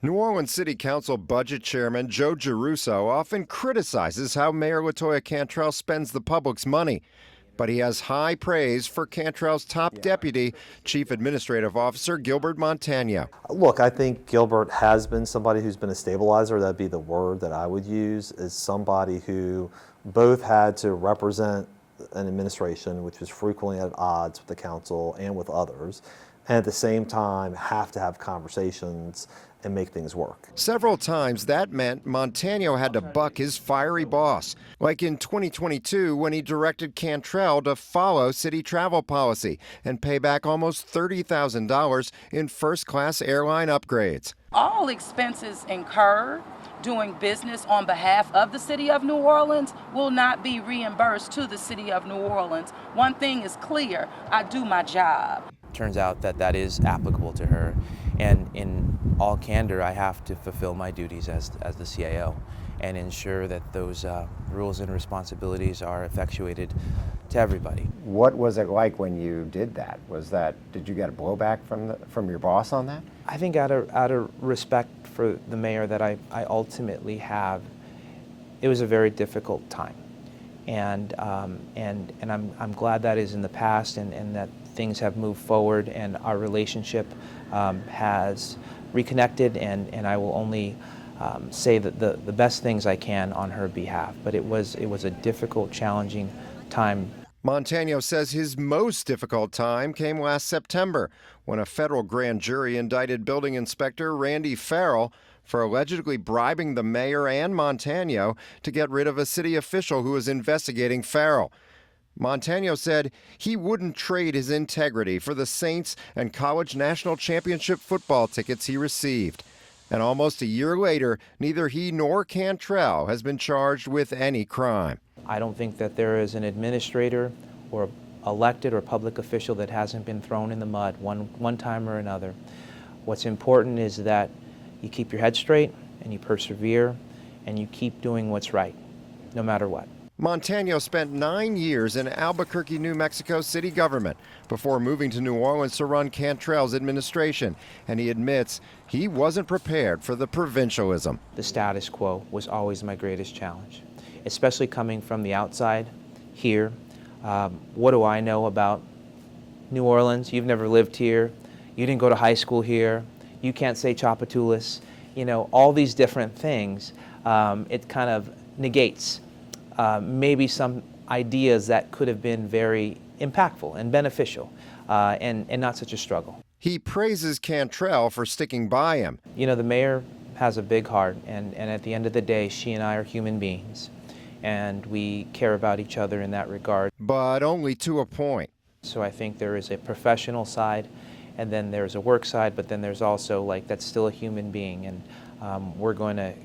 New Orleans City Council Budget Chairman Joe Giarrusso often criticizes how Mayor LaToya Cantrell spends the public's money. But he has high praise for Cantrell's top deputy, Chief Administrative Officer Gilbert Montaño. Look, I think Gilbert has been somebody who's been a stabilizer. That'd be the word that I would use, is somebody who both had to represent an administration which was frequently at odds with the council and with others, and at the same time have to have conversations and make things work. Several times that meant Montaño had to buck his fiery boss, like in 2022 when he directed Cantrell to follow city travel policy and pay back almost $30,000 in first-class airline upgrades. All expenses incurred doing business on behalf of the City of New Orleans will not be reimbursed to the City of New Orleans. One thing is clear, I do my job. Turns out that that is applicable to her, and in all candor, I have to fulfill my duties as the CAO and ensure that those rules and responsibilities are effectuated to everybody. What was it like when you did that? Did you get a blowback from your boss on that? I think out of respect for the mayor that I ultimately have, it was a very difficult time, and I'm glad that is in the past, and that things have moved forward and our relationship has reconnected, and I will only say that the best things I can on her behalf. But it was a difficult, challenging time. Montaño says his most difficult time came last September when a federal grand jury indicted building inspector Randy Farrell for allegedly bribing the mayor and Montaño to get rid of a city official who was investigating Farrell. Montaño said he wouldn't trade his integrity for the Saints and college national championship football tickets he received. And almost a year later, neither he nor Cantrell has been charged with any crime. I don't think that there is an administrator or elected or public official that hasn't been thrown in the mud one time or another. What's important is that you keep your head straight and you persevere and you keep doing what's right, no matter what. Montaño spent 9 years in Albuquerque, New Mexico city government before moving to New Orleans to run Cantrell's administration, and he admits he wasn't prepared for the provincialism. The status quo was always my greatest challenge, especially coming from the outside here. What do I know about New Orleans? You've never lived here. You didn't go to high school here. You can't say Chapatulas. You know, all these different things. It kind of negates maybe some ideas that could have been very impactful and beneficial and not such a struggle. He praises Cantrell for sticking by him. You know, the mayor has a big heart, and at the end of the day, she and I are human beings, and we care about each other in that regard. But only to a point. So I think there is a professional side, and then there's a work side, but then there's also, like, that's still a human being, and we're going to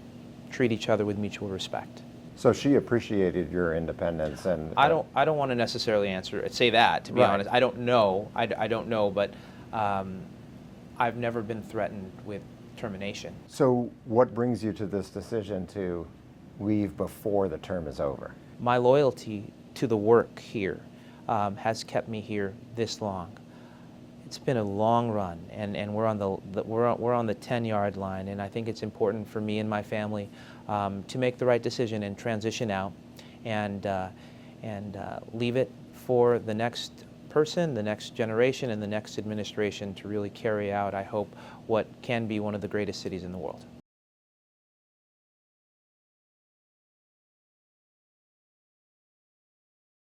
treat each other with mutual respect. So she appreciated your independence, and I don't want to necessarily say that, to be honest. I don't know. I don't know, but I've never been threatened with termination. So what brings you to this decision to leave before the term is over? My loyalty to the work here has kept me here this long. It's been a long run, and we're on the 10-yard line, and I think it's important for me and my family to make the right decision and transition out, and leave it for the next person, the next generation, and the next administration to really carry out, I hope, what can be one of the greatest cities in the world.